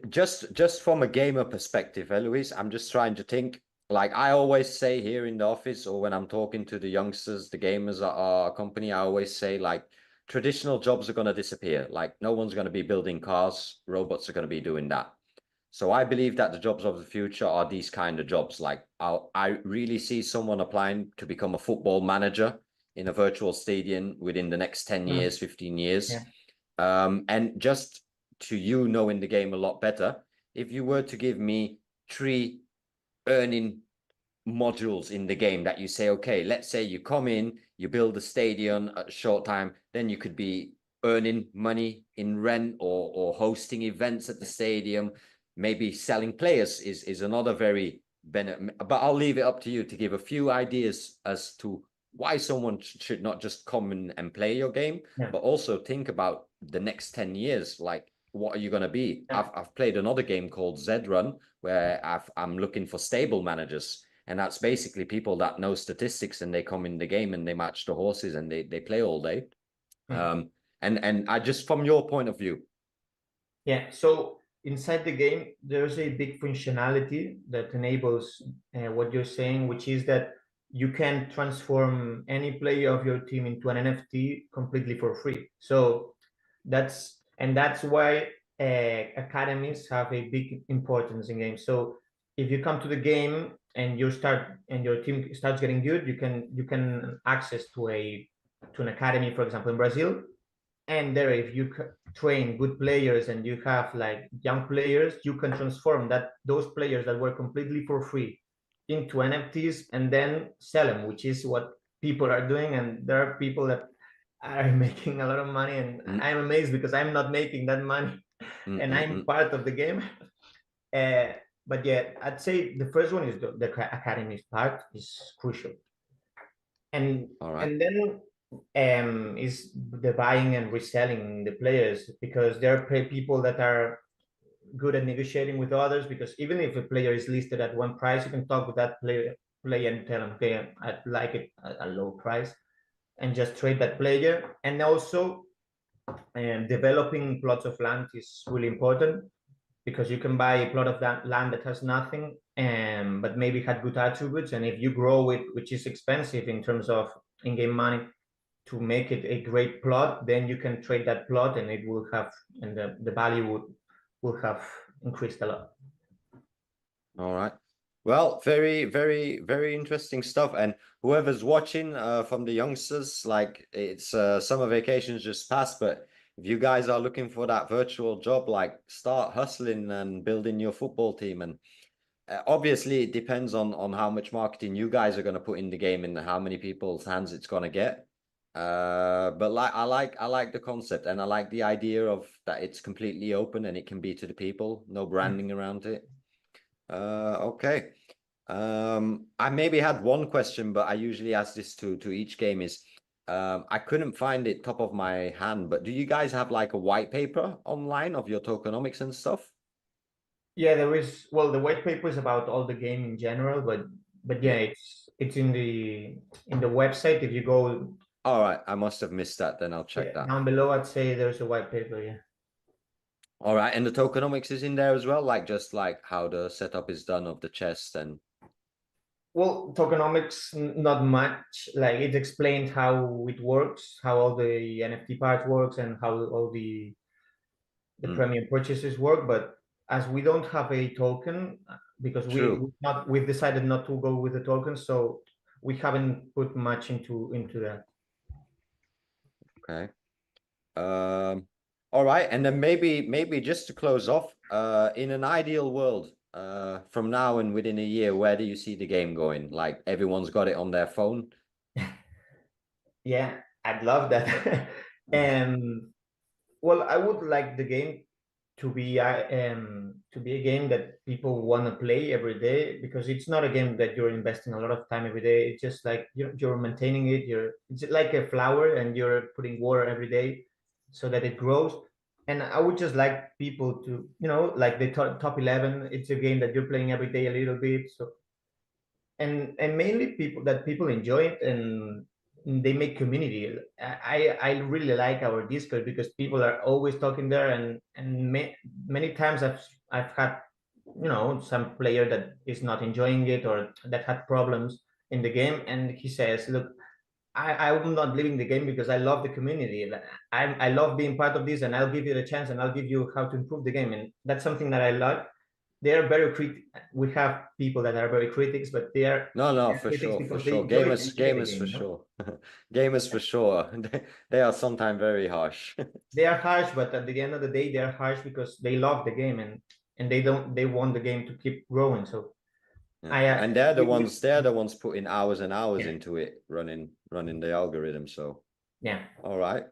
Just from a gamer perspective, Luis, I'm just trying to think. Like I always say here in the office, or when I'm talking to the youngsters, the gamers at our company, I always say like traditional jobs are going to disappear. Like no one's going to be building cars, robots are going to be doing that. So I believe that the jobs of the future are these kind of jobs. Like I really see someone applying to become a football manager in a virtual stadium within the next 10 years, 15 years. Yeah. And just to you knowing the game a lot better, if you were to give me 3 earning modules in the game that you say, okay, let's say you come in, you build a stadium at a short time, then you could be earning money in rent or hosting events at the stadium, maybe selling players is another very benefit. But I'll leave it up to you to give a few ideas as to why someone should not just come in and play your game, but also think about the next 10 years. Like, what are you going to be? I've played another game called Z Run where I'm looking for stable managers. And that's basically people that know statistics and they come in the game and they match the horses and they play all day. And I just from your point of view. Yeah, so inside the game, there's a big functionality that enables what you're saying, which is that you can transform any player of your team into an NFT completely for free. So that's why academies have a big importance in games. So if you come to the game and your team starts getting good, you can access to an academy, for example, in Brazil, and there if you train good players and you have like young players, you can transform those players that were completely for free into NFTs and then sell them, which is what people are doing. And there are people that are making a lot of money, and I'm amazed because I'm not making that money and I'm part of the game. uh, but yeah, I'd say the first one is the academy part is crucial, and and then is the buying and reselling the players, because there are people that are good at negotiating with others, because even if a player is listed at one price, you can talk with that player and tell them, okay, I'd like it at a low price, and just trade that player. And also developing plots of land is really important, because you can buy a plot of that land that has nothing, but maybe had good attributes, and if you grow it, which is expensive in terms of in-game money, to make it a great plot, then you can trade that plot and it will have, and the value will have increased a lot. All right. Well, very, very, very interesting stuff. And whoever's watching from the youngsters, like it's summer vacations just passed, but if you guys are looking for that virtual job, like start hustling and building your football team. And obviously it depends on how much marketing you guys are going to put in the game and how many people's hands it's going to get. But like I like the concept, and I like the idea of that it's completely open and it can be to the people, no branding around it. Okay. I maybe had one question, but I usually ask this to each game is, I couldn't find it top of my hand, but do you guys have like a white paper online of your tokenomics and stuff? Yeah, there is. Well, the white paper is about all the game in general, but yeah, it's in the website. If you go, All right, I must have missed that. Then I'll check that. down below, I'd say there's a white paper. Yeah. All right, and the tokenomics is in there as well, like just like how the setup is done of the chest and. Well, tokenomics, not much. Like it explained how it works, how all the NFT part works, and how all the premium purchases work. But as we don't have a token, because we've decided not to go with the token, so we haven't put much into that. Okay. All right, and then maybe just to close off, in an ideal world, from now and within a year, where do you see the game going? Like everyone's got it on their phone. Yeah, I'd love that. And well, I would like the game to be a game that people want to play every day, because it's not a game that you're investing a lot of time every day. It's just like you're maintaining it. It's like a flower, and you're putting water every day so that it grows. And I would just like people to, like the top 11. It's a game that you're playing every day a little bit. So and mainly people enjoy it, and they make community. I really like our Discord, because people are always talking there, and many times I've had some player that is not enjoying it, or that had problems in the game, and he says, look, I'm not leaving the game because I love the community. Like, I love being part of this, and I'll give you the chance, and I'll give you how to improve the game. And that's something that I like. They are very we have people that are very critics, but No, no, they're for critics sure, for because they sure. enjoy the Gamers for game. sure. Gamers for sure. They are sometimes very harsh. They are harsh, but at the end of the day, they are harsh because they love the game, and they want the game to keep growing. So Yeah. I And they're the ones putting hours and hours yeah, into it, running the algorithm. So yeah, all right.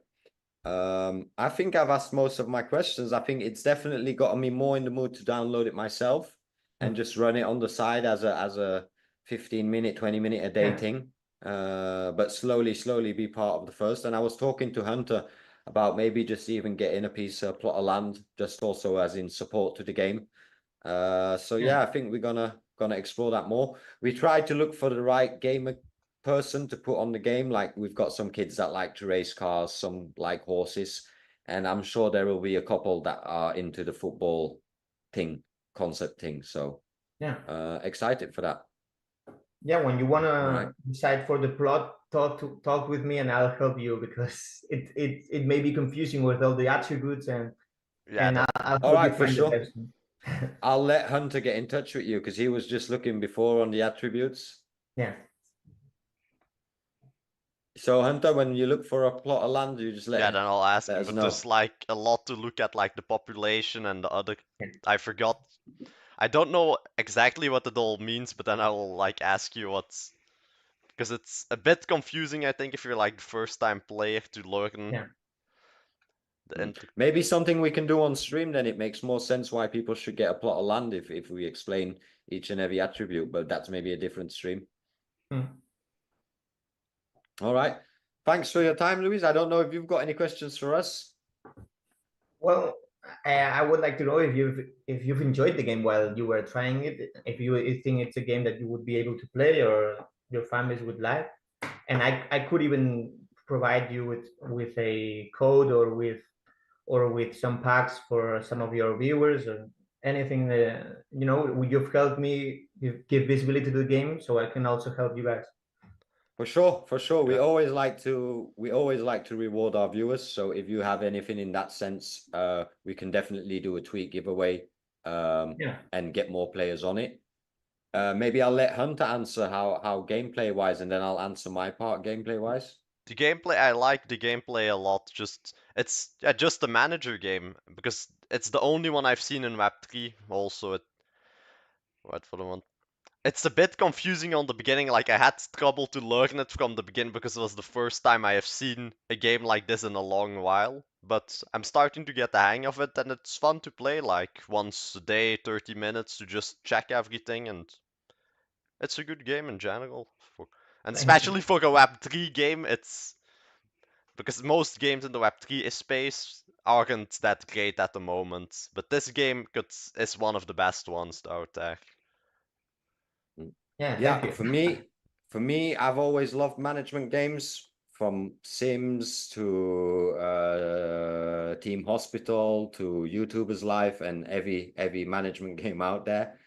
I think I've asked most of my questions. I think it's definitely gotten me more in the mood to download it myself and just run it on the side as a 15-minute, 20-minute a day yeah, thing. But slowly be part of the first. And I was talking to Hunter about maybe just even getting a piece of plot of land, just also as in support to the game. So yeah, I think we're gonna explore that more. We tried to look for the right gamer person to put on the game. Like we've got some kids that like to race cars, some like horses, and I'm sure there will be a couple that are into the football concept thing. So yeah. excited for that. Yeah, when you All right. wanna decide for the plot, talk with me, and I'll help you, because it may be confusing with all the attributes, and Yeah, that I'll All help you right, for find the sure. best one. I'll let Hunter get in touch with you because he was just looking before on the attributes. Yeah, So Hunter, when you look for a plot of land, you just yeah, then I'll ask let him. us But know. there's like a lot to look at, like the population and the other. yeah, I forgot. I don't know exactly what it all means, but then I will like ask you what's because it's a bit confusing. I think if you're like the first time player to learn yeah. the inter. Maybe something we can do on stream, then it makes more sense why people should get a plot of land if we explain each and every attribute, but that's maybe a different stream. Hmm. All right. Thanks for your time, Louise. I don't know if you've got any questions for us. Well, I would like to know if you've enjoyed the game while you were trying it. If you think it's a game that you would be able to play, or your families would like, and I could even provide you with a code, or with some packs for some of your viewers, or anything that you've helped me give visibility to the game, so I can also help you guys. For sure, for sure. Yeah. We always like to reward our viewers. So if you have anything in that sense, we can definitely do a tweet giveaway Yeah. and get more players on it. Maybe I'll let Hunter answer how gameplay wise, and then I'll answer my part gameplay wise. The gameplay, I like the gameplay a lot. It's just a manager game because it's the only one I've seen in Web3. Also, what for the one? It's a bit confusing on the beginning. Like I had trouble to learn it from the beginning because it was the first time I have seen a game like this in a long while. But I'm starting to get the hang of it, and it's fun to play. Like once a day, 30 minutes to just check everything, and it's a good game in general. And Thank you. especially for a Web3 game, it's because most games in the Web3 space aren't that great at the moment. But this game is one of the best ones out there. Yeah, thank Yeah, you. for me, I've always loved management games from Sims to Team Hospital to YouTuber's Life and every management game out there.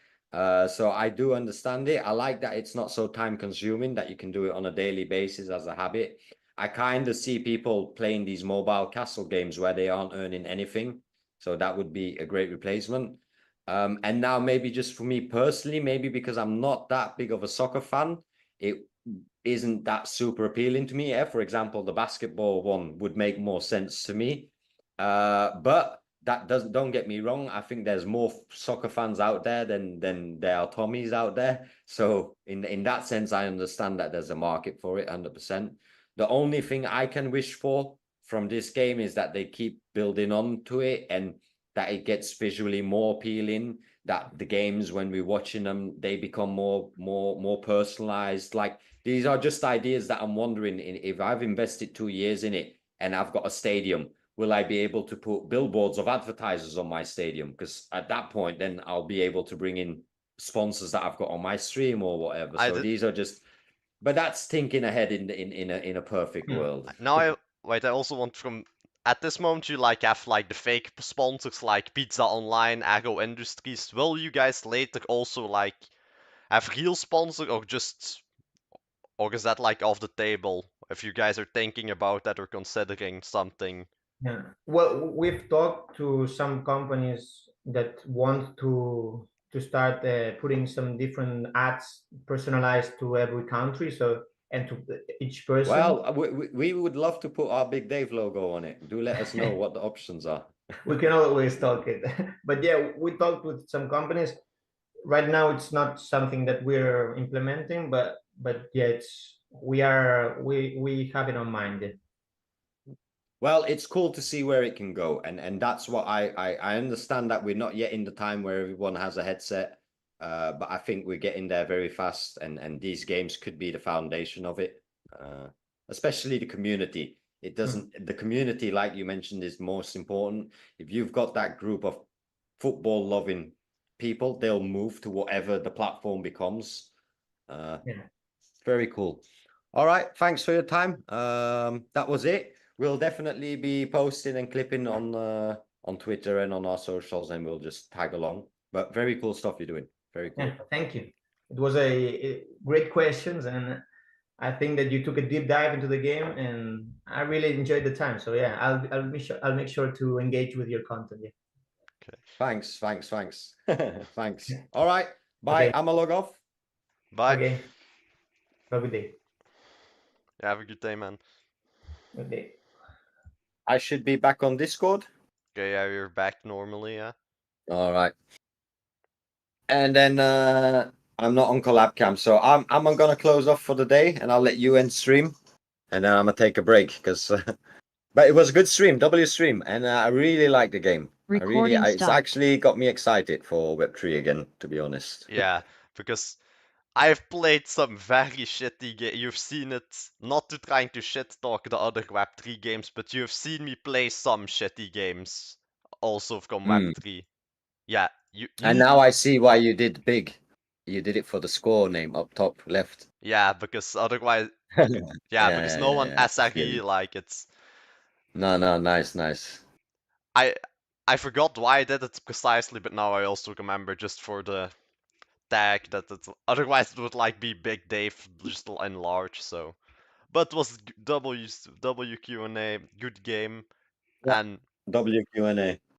So I do understand it. I like that it's not so time consuming, that you can do it on a daily basis as a habit. I kind of see people playing these mobile castle games where they aren't earning anything. So that would be a great replacement. And now maybe just for me personally, maybe because I'm not that big of a soccer fan, it isn't that super appealing to me. Yeah, for example, the basketball one would make more sense to me. But that doesn't, don't get me wrong. I think there's more soccer fans out there than there are Tommies out there. So in that sense, I understand that there's a market for it, 100%. The only thing I can wish for from this game is that they keep building on to it and that it gets visually more appealing, that the games, when we're watching them, they become more personalized. Like, these are just ideas that I'm wondering, if I've invested 2 years in it and I've got a stadium, will I be able to put billboards of advertisers on my stadium? Because at that point, then I'll be able to bring in sponsors that I've got on my stream or whatever. So these are just, but that's thinking ahead in a perfect world. Now I also want from at this moment you like have like the fake sponsors like Pizza Online, Agro Industries. Will you guys later also like have real sponsor or is that like off the table if you guys are thinking about that or considering something? Yeah. Well, we've talked to some companies that want to start putting some different ads personalized to every country, so and to each person. Well, we would love to put our Big Dave logo on it. Do let us know what the options are. We can always talk it, but yeah, we talked with some companies. Right now, it's not something that we're implementing, but yeah, we have it on mind. Well, it's cool to see where it can go, and that's what I understand that we're not yet in the time where everyone has a headset, but I think we're getting there very fast, and these games could be the foundation of it, especially the community. It doesn't, the community, like you mentioned, is most important. If you've got that group of football loving people, they'll move to whatever the platform becomes. Yeah. Very cool. All right, thanks for your time. That was it. We'll definitely be posting and clipping on Twitter and on our socials, and we'll just tag along. But very cool stuff you're doing. Very cool. Yeah, thank you. It was a great questions, and I think that you took a deep dive into the game, and I really enjoyed the time. So yeah, I'll make sure to engage with your content. Yeah. Okay. Thanks. Thanks. All right. Bye. Okay. I'm a log off. Bye. Okay. Have a good day. Yeah, have a good day, man. Good day. I should be back on Discord. Okay, yeah, you're back normally, yeah. All right. And then I'm not on collab cam, so I'm gonna close off for the day, and I'll let you end stream, and then I'm gonna take a break because. But it was a good stream, W stream, and I really like the game. Recording It's stopped. actually got me excited for Web3 again, to be honest. Yeah, because I've played some very shitty games. You've seen it, not to trying to shit talk the other Web3 games, but you've seen me play some shitty games also from Web3. Yeah, you And now I see why you did big. You did it for the score name up top left. yeah, because otherwise, Yeah, because no one I feel SRE you. like it's. No, nice. I forgot why I did it precisely, but now I also remember just for the tag that it otherwise it would like be Big Dave just enlarged. So, but it was WQ&A, good game, Yeah. and WQ&A.